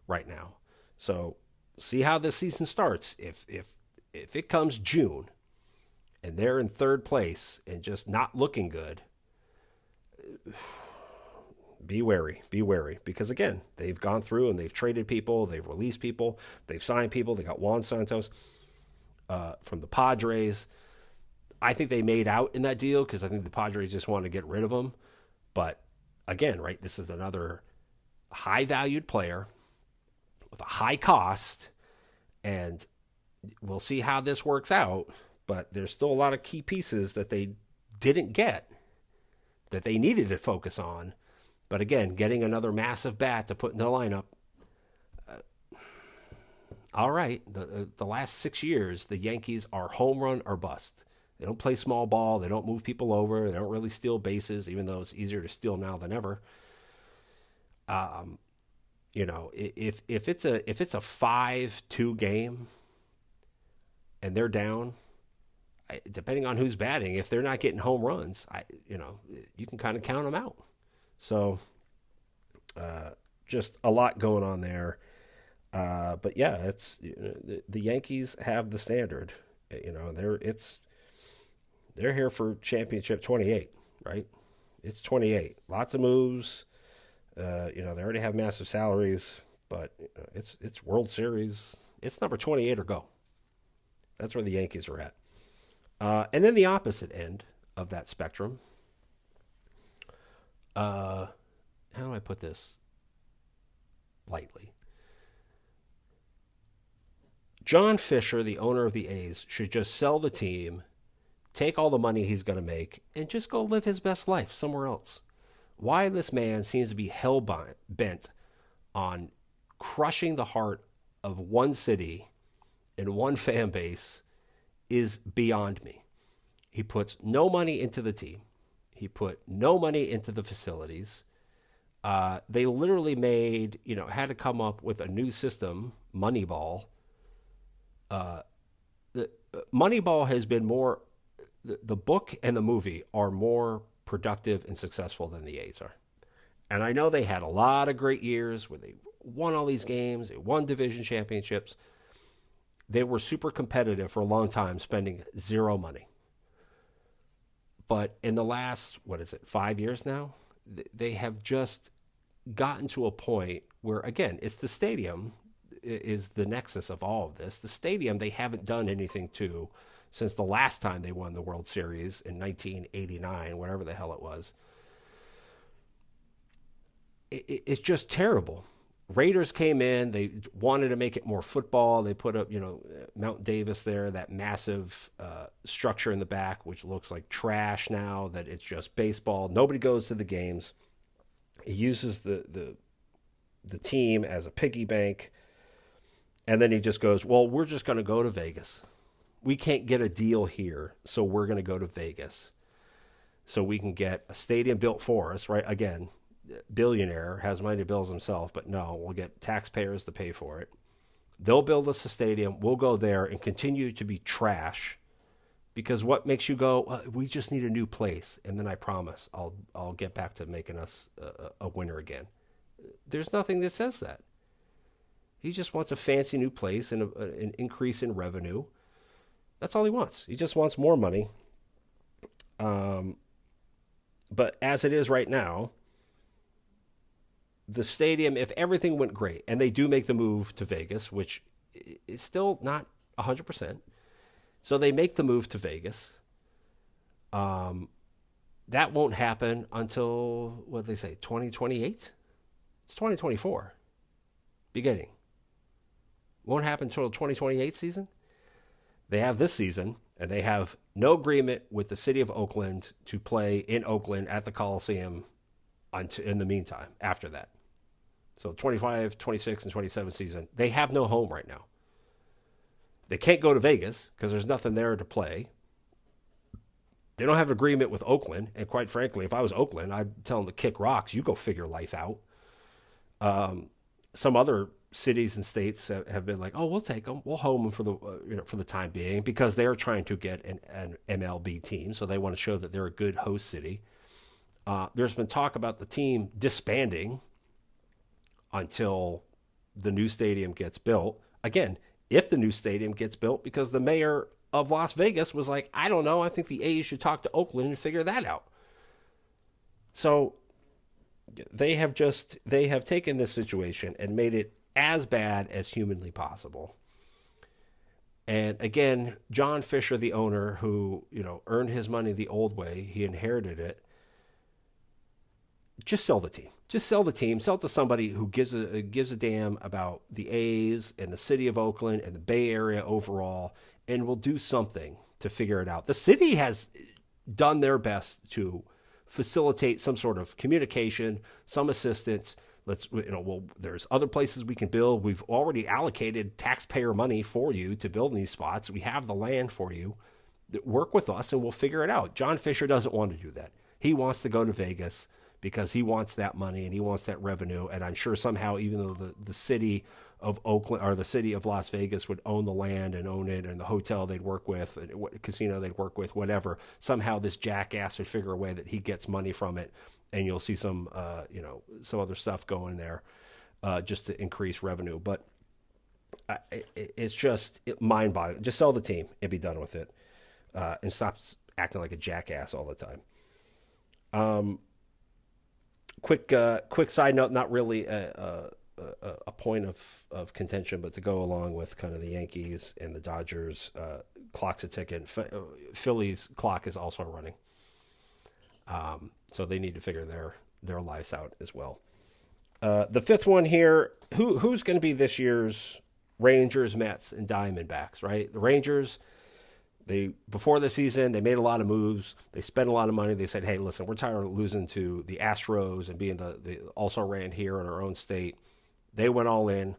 right now. So see how this season starts. If it comes June and they're in third place and just not looking good, be wary, because again, they've gone through and they've traded people, they've released people, they've signed people. They got Juan Santos from the Padres. I think they made out in that deal because I think the Padres just want to get rid of him. But again, right, this is another high-valued player with a high cost, and we'll see how this works out. But there's still a lot of key pieces that they didn't get that they needed to focus on. But again, getting another massive bat to put in the lineup, all right, the last 6 years, the Yankees are home run or bust. They don't play small ball. They don't move people over. They don't really steal bases, even though it's easier to steal now than ever. If it's a 5-2 game and they're down, depending on who's batting, if they're not getting home runs, you can kind of count them out. So, just a lot going on there. But yeah, it's the Yankees have the standard. They're here for championship 28, right? It's 28. Lots of moves. They already have massive salaries, but it's World Series. It's number 28 or go. That's where the Yankees are at. And then the opposite end of that spectrum. How do I put this lightly? John Fisher, the owner of the A's, should just sell the team, take all the money he's going to make, and just go live his best life somewhere else. Why this man seems to be hell-bent on crushing the heart of one city and one fan base is beyond me. He puts no money into the team. He put no money into the facilities. They literally had to come up with a new system, Moneyball. The Moneyball has been more, the book and the movie are more productive and successful than the A's are. And I know they had a lot of great years where they won all these games, they won division championships. They were super competitive for a long time, spending zero money. But in the last, 5 years now, they have just gotten to a point where, again, it's the stadium is the nexus of all of this. The stadium they haven't done anything to since the last time they won the World Series in 1989, whatever the hell it was. It's just terrible. Raiders came in. They wanted to make it more football. They put up, Mount Davis there, that massive structure in the back, which looks like trash now, that it's just baseball. Nobody goes to the games. It uses the the team as a piggy bank. And then he just goes, well, we're just going to go to Vegas. We can't get a deal here, so we're going to go to Vegas. So we can get a stadium built for us, right? Again, billionaire, has money to build himself, but no, we'll get taxpayers to pay for it. They'll build us a stadium. We'll go there and continue to be trash. Because what makes you go, we just need a new place, and then I promise I'll get back to making us a winner again. There's nothing that says that. He just wants a fancy new place and an increase in revenue. That's all he wants. He just wants more money. But as it is right now, the stadium, if everything went great, and they do make the move to Vegas, which is still not 100%, so they make the move to Vegas. That won't happen until, what did they say, 2028? It's 2024. Beginning. Won't happen until the 2028 season. They have this season, and they have no agreement with the city of Oakland to play in Oakland at the Coliseum in the meantime, after that. So 25, 26, and 27 season, they have no home right now. They can't go to Vegas because there's nothing there to play. They don't have an agreement with Oakland. And quite frankly, if I was Oakland, I'd tell them to kick rocks. You go figure life out. Some other cities and states have been like, oh, we'll take them. We'll home them for the time being, because they're trying to get an MLB team. So they want to show that they're a good host city. There's been talk about the team disbanding until the new stadium gets built. Again, if the new stadium gets built, because the mayor of Las Vegas was like, I don't know, I think the A's should talk to Oakland and figure that out. So they have taken this situation and made it as bad as humanly possible. And again, John Fisher, the owner, who, earned his money the old way, he inherited it. Just sell the team. Just sell the team. Sell it to somebody who gives a damn about the A's and the city of Oakland and the Bay Area overall, and will do something to figure it out. The city has done their best to facilitate some sort of communication, some assistance. There's other places we can build. We've already allocated taxpayer money for you to build in these spots. We have the land for you. Work with us and we'll figure it out. John Fisher doesn't want to do that. He wants to go to Vegas because he wants that money and he wants that revenue. And I'm sure somehow, even though the city of Oakland or the city of Las Vegas would own the land and own it, and the hotel they'd work with, and what casino they'd work with, whatever, somehow this jackass would figure a way that he gets money from it. And you'll see some other stuff going there just to increase revenue. But it's just mind-boggling. Just sell the team and be done with it, and stop acting like a jackass all the time. Quick side note, not really a point of contention, but to go along with kind of the Yankees and the Dodgers, clock's a ticking. Phillies clock is also running. So they need to figure their lives out as well. The fifth one here, who's going to be this year's Rangers, Mets, and Diamondbacks, right? The Rangers, before the season, they made a lot of moves. They spent a lot of money. They said, hey, listen, we're tired of losing to the Astros and being the also ran here in our own state. They went all in,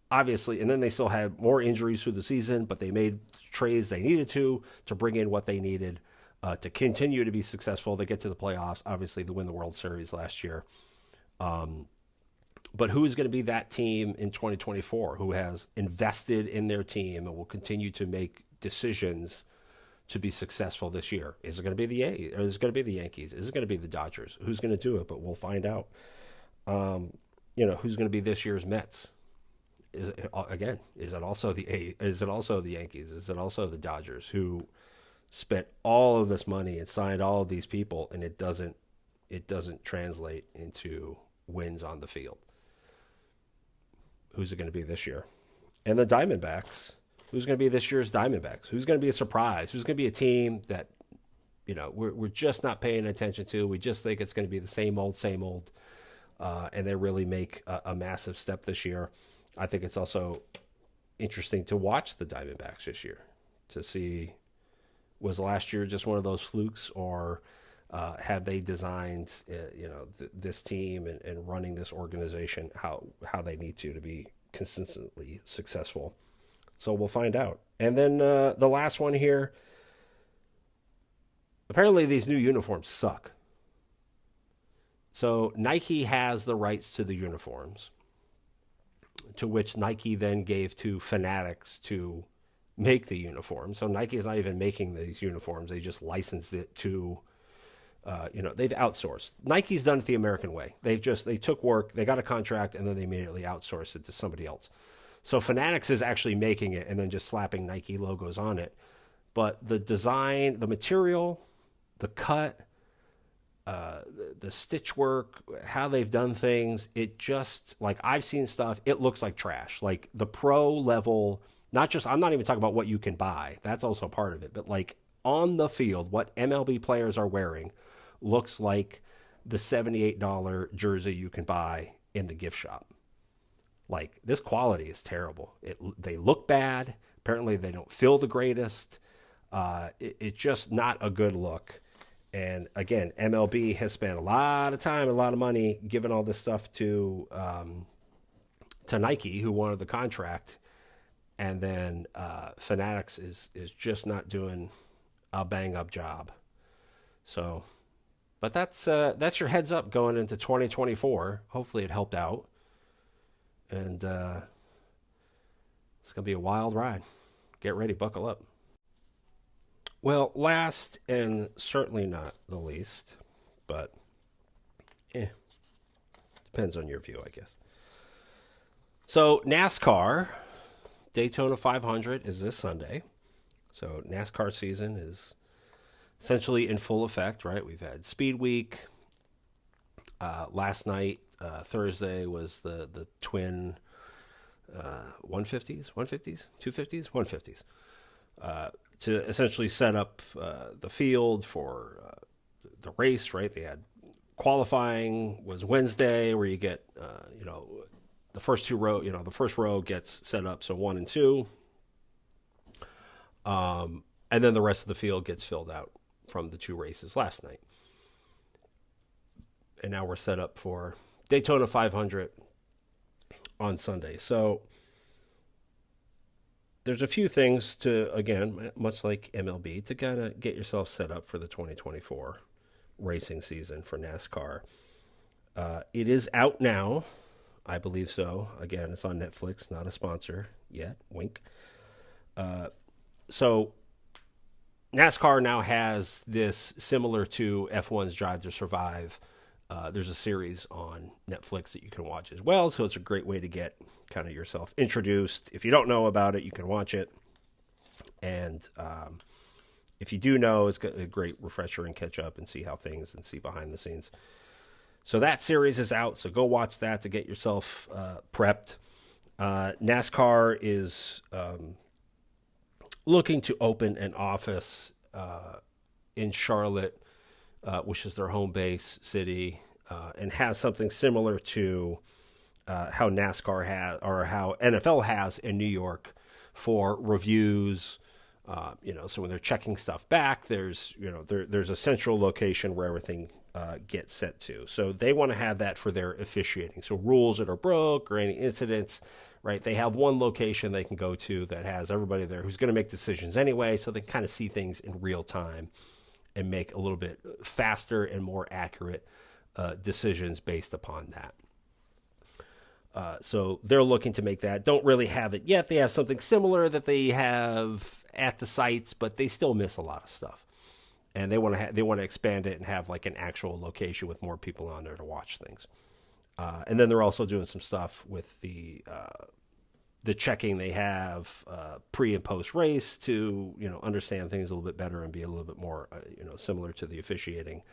obviously, and then they still had more injuries through the season, but they made trades they needed to bring in what they needed to continue to be successful. They get to the playoffs, obviously, to win the World Series last year. But who's going to be that team in 2024 who has invested in their team and will continue to make decisions to be successful this year? Is it going to be the A's, or is it going to be the Yankees? Is it going to be the Dodgers? Who's going to do it? But we'll find out. Who's going to be this year's Mets? Is it also the A's? Is it also the Yankees? Is it also the Dodgers, who spent all of this money and signed all of these people, and it doesn't translate into wins on the field? Who's it going to be this year? And the Diamondbacks, who's going to be this year's Diamondbacks? Who's going to be a surprise? Who's going to be a team that, we're just not paying attention to? We just think it's going to be the same old, and they really make a massive step this year. I think it's also interesting to watch the Diamondbacks this year, to see, was last year just one of those flukes, or have they designed, this team and running this organization how they need to be consistently successful. So we'll find out. And then the last one here. Apparently, these new uniforms suck. So Nike has the rights to the uniforms, to which Nike then gave to Fanatics to make the uniform. So Nike is not even making these uniforms; they just licensed it to, they've outsourced. Nike's done it the American way. They took work, they got a contract, and then they immediately outsourced it to somebody else. So Fanatics is actually making it and then just slapping Nike logos on it. But the design, the material, the cut, the stitch work, how they've done things, it just, like, I've seen stuff, it looks like trash. Like the pro level, I'm not even talking about what you can buy. That's also part of it. But like on the field, what MLB players are wearing looks like the $78 jersey you can buy in the gift shop. Like, this quality is terrible. They look bad. Apparently they don't feel the greatest. It's just not a good look. And again, MLB has spent a lot of time, a lot of money giving all this stuff to Nike, who wanted the contract. And then Fanatics is just not doing a bang-up job. So, but that's your heads up going into 2024. Hopefully it helped out. And it's going to be a wild ride. Get ready, buckle up. Well, last and certainly not the least, but depends on your view, I guess. So NASCAR Daytona 500 is this Sunday. So NASCAR season is essentially in full effect, right? We've had Speed Week. Last night, Thursday, was the twin 150s, 250s, 150s. To essentially set up the field for the race, right? They had qualifying was Wednesday, where you get, the first two row, the first row gets set up, so 1 and 2. And then the rest of the field gets filled out from the two races last night. And now we're set up for Daytona 500 on Sunday. So there's a few things to, again, much like MLB, to kind of get yourself set up for the 2024 racing season for NASCAR. It is out now. I believe so. Again, it's on Netflix, not a sponsor yet. Wink. So NASCAR now has this, similar to F1's Drive to Survive. There's a series on Netflix that you can watch as well. So it's a great way to get kind of yourself introduced. If you don't know about it, you can watch it. And if you do know, it's a great refresher and catch up and see how things and see behind the scenes. So that series is out. So go watch that to get yourself prepped. NASCAR is looking to open an office in Charlotte, which is their home base city, and have something similar to how NASCAR has, or how NFL has in New York, for reviews. So when they're checking stuff back, there's a central location where everything gets sent to. So they want to have that for their officiating. So rules that are broke or any incidents, right? They have one location they can go to that has everybody there who's going to make decisions anyway, so they can kind of see things in real time and make a little bit faster and more accurate decisions based upon that. So they're looking to make that. Don't really have it yet. They have something similar that they have at the sites, but they still miss a lot of stuff. And they want to expand it and have like an actual location with more people on there to watch things. And then they're also doing some stuff with the checking they have pre and post race to understand things a little bit better and be a little bit more similar to the officiating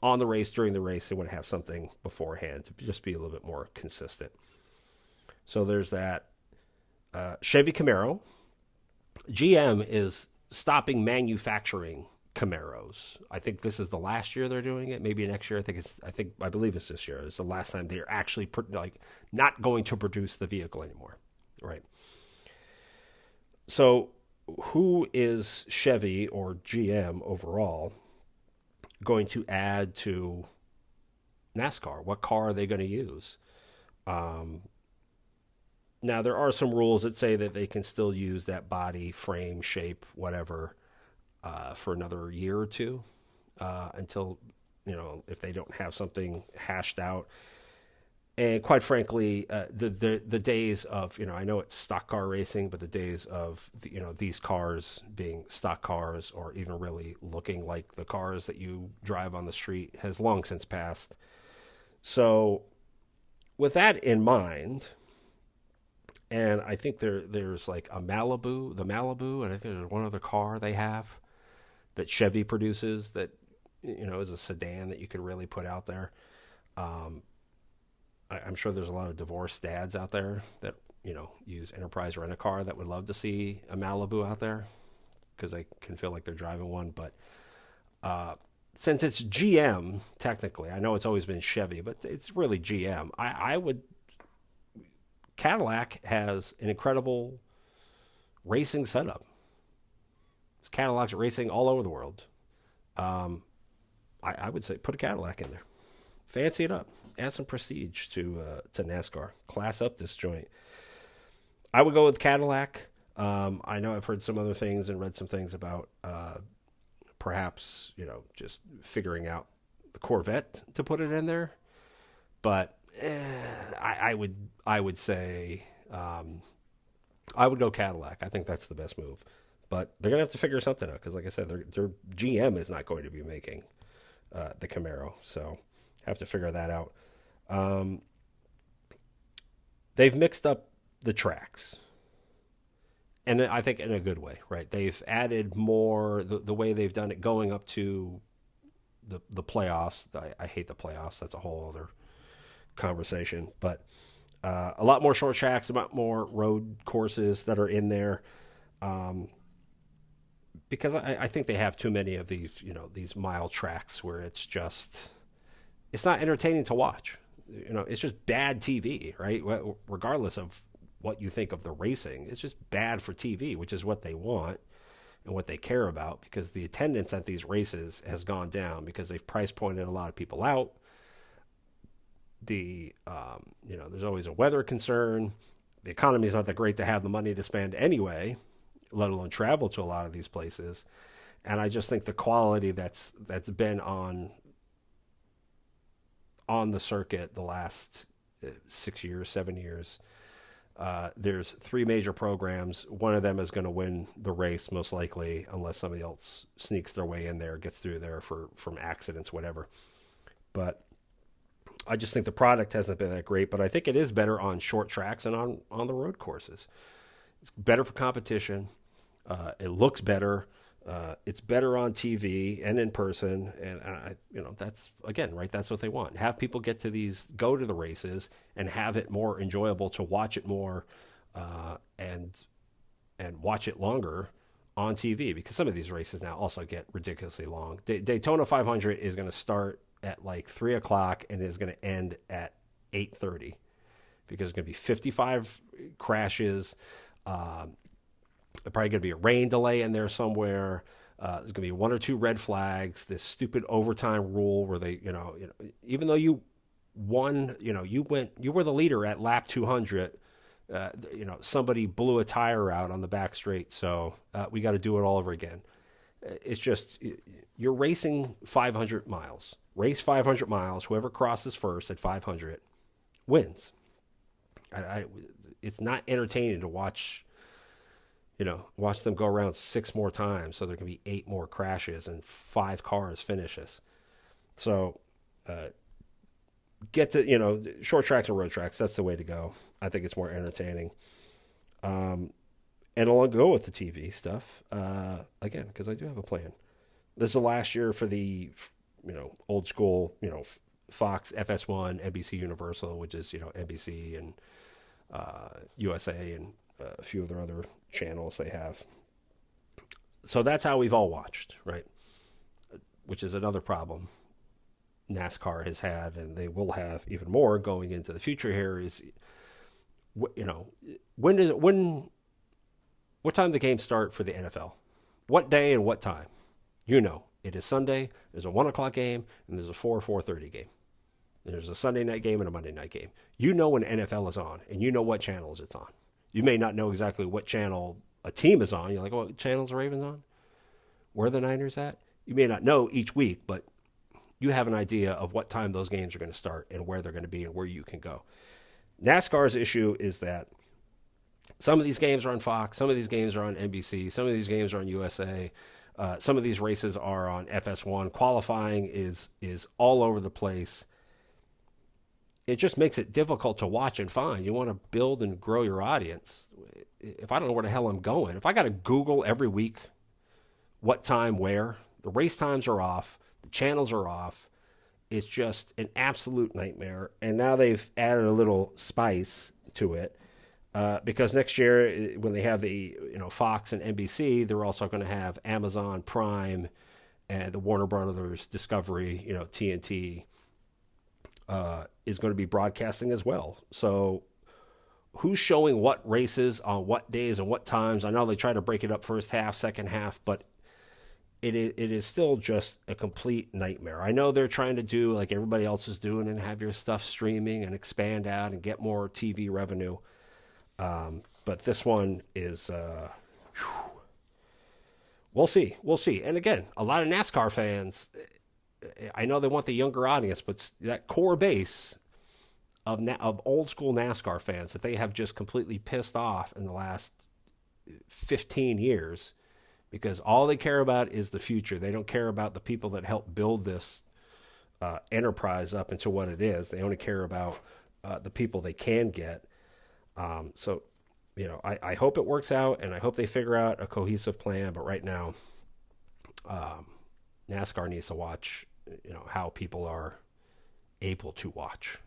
on the race. During the race, they want to have something beforehand to just be a little bit more consistent. So there's that. Chevy Camaro. GM is stopping manufacturing Camaros. I think this is the last year they're doing it. Maybe next year. I believe it's this year. It's the last time they're actually not going to produce the vehicle anymore. Right. So who is Chevy or GM overall? going to add to NASCAR? What car are they going to use? Um, Now, there are some rules that say that they can still use that body, frame, shape, whatever, for another year or two until, if they don't have something hashed out. And quite frankly, the days of, I know it's stock car racing, but the days of, these cars being stock cars or even really looking like the cars that you drive on the street has long since passed. So, with that in mind, and I think there's like the Malibu, and I think there's one other car they have that Chevy produces that is a sedan that you could really put out there. Um, I'm sure there's a lot of divorced dads out there that use Enterprise Rent a Car that would love to see a Malibu out there because they can feel like they're driving one. But since it's GM, technically, I know it's always been Chevy, but it's really GM. I would Cadillac has an incredible racing setup. It's Cadillacs racing all over the world. Um, I would say put a Cadillac in there, fancy it up, add some prestige to NASCAR, class up this joint. I would go with Cadillac. I know I've heard some other things and read some things about perhaps just figuring out the Corvette to put it in there, but I would say I would go Cadillac. I think that's the best move. But they're gonna have to figure something out because, like I said, their GM is not going to be making the Camaro, so have to figure that out. Um, they've mixed up the tracks, and I think in a good way, right? They've added more the way they've done it going up to the playoffs. I hate the playoffs. That's a whole other conversation, but a lot more short tracks, a lot more road courses that are in there. Um, because I think they have too many of these, these mile tracks where it's not entertaining to watch. It's just bad TV, right? Regardless of what you think of the racing, it's just bad for TV, which is what they want and what they care about because the attendance at these races has gone down because they've price pointed a lot of people out. There's always a weather concern. The economy is not that great to have the money to spend anyway, let alone travel to a lot of these places. And I just think the quality that's been on the circuit the last 6 years, 7 years. There's three major programs. One of them is going to win the race most likely, unless somebody else sneaks their way in there, gets through there from accidents, whatever. But I just think the product hasn't been that great. But I think it is better on short tracks and on the road courses. It's better for competition. It looks better. It's better on TV and in person, and that's again right. That's what they want. Have people go to the races, and have it more enjoyable to watch it more, and watch it longer on TV because some of these races now also get ridiculously long. Daytona 500 is going to start at like 3 o'clock and is going to end at 8:30 because there's going to be 55 crashes. There's probably going to be a rain delay in there somewhere. There's going to be one or two red flags. This stupid overtime rule where they, even though you won, you were the leader at lap 200. Somebody blew a tire out on the back straight, so we got to do it all over again. It's just you're racing 500 miles. Race 500 miles. Whoever crosses first at 500 wins. It's not entertaining to watch. Watch them go around 6 more times, so there can be 8 more crashes and 5 cars finishes. So, get to short tracks and road tracks. That's the way to go. I think it's more entertaining. And I'll go with the TV stuff again because I do have a plan. This is the last year for the old school Fox, FS1, NBC Universal, which is NBC and USA and a few of their other channels they have. So that's how we've all watched, right? Which is another problem NASCAR has had, and they will have even more going into the future here. Is what time the games start for the NFL? What day and what time? It is Sunday. There's a 1 o'clock game, and there's a 4:30 game. And there's a Sunday night game and a Monday night game. You know when NFL is on, and you know what channels it's on. You may not know exactly what channel a team is on. You're like, what channel's the Ravens on? Where are the Niners at? You may not know each week, but you have an idea of what time those games are going to start and where they're going to be and where you can go. NASCAR's issue is that some of these games are on Fox, some of these games are on NBC, some of these games are on USA, some of these races are on FS1. Qualifying is all over the place. It just makes it difficult to watch and find. You want to build and grow your audience. If I don't know where the hell I'm going, if I got to Google every week what time, where, the race times are off, the channels are off, it's just an absolute nightmare. And now they've added a little spice to it because next year when they have the Fox and NBC, they're also going to have Amazon Prime and the Warner Brothers Discovery, TNT is going to be broadcasting as well. So who's showing what races on what days and what times? I know they try to break it up first half, second half, but it is still just a complete nightmare. I know they're trying to do like everybody else is doing and have your stuff streaming and expand out and get more TV revenue. But this one is, we'll see. And again, a lot of NASCAR fans, I know they want the younger audience, but that core base of old school NASCAR fans that they have just completely pissed off in the last 15 years, because all they care about is the future. They don't care about the people that helped build this enterprise up into what it is. They only care about the people they can get. So, I hope it works out, and I hope they figure out a cohesive plan. But right now, NASCAR needs to watch, how people are able to watch.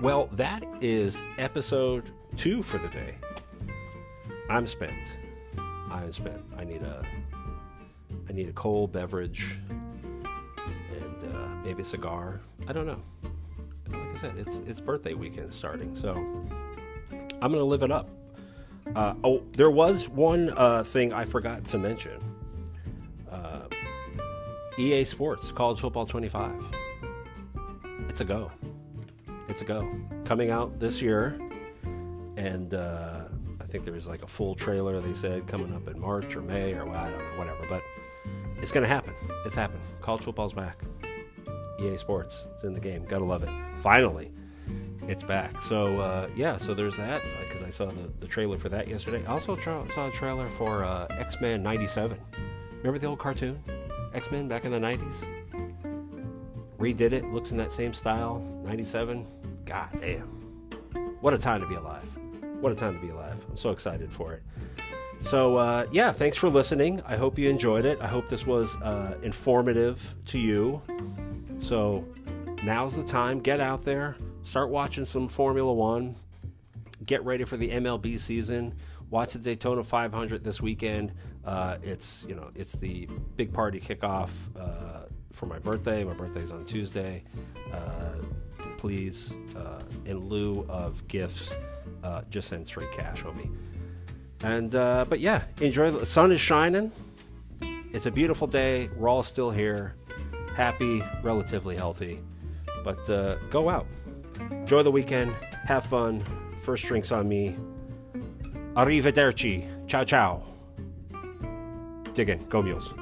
Well, that is episode 2 for the day. I'm spent. I need a cold beverage and maybe a cigar. I don't know. Like I said, it's birthday weekend starting, so I'm gonna live it up. There was one thing I forgot to mention. EA Sports College Football 25. It's a go. Coming out this year, and I think there was like a full trailer, they said, coming up in March or May or I don't know, whatever, but it's going to happen. It's happened. College football's back. EA Sports, it's in the game. Gotta love it. Finally, it's back. So, so there's that, because I saw the trailer for that yesterday. I also saw a trailer for X-Men 97. Remember the old cartoon? X-Men back in the 90s? Redid it, looks in that same style, 97. God damn. What a time to be alive. I'm so excited for it. So, thanks for listening. I hope you enjoyed it. I hope this was informative to you. So, now's the time. Get out there. Start watching some Formula One. Get ready for the MLB season. Watch the Daytona 500 this weekend. It's the big party kickoff for my birthday. My birthday's on Tuesday. Please, in lieu of gifts, just send straight cash on me. And enjoy. The sun is shining. It's a beautiful day. We're all still here, happy, relatively healthy. But go out, enjoy the weekend, have fun. First drinks on me. Arrivederci. Ciao, ciao. Dig in. Go Mules.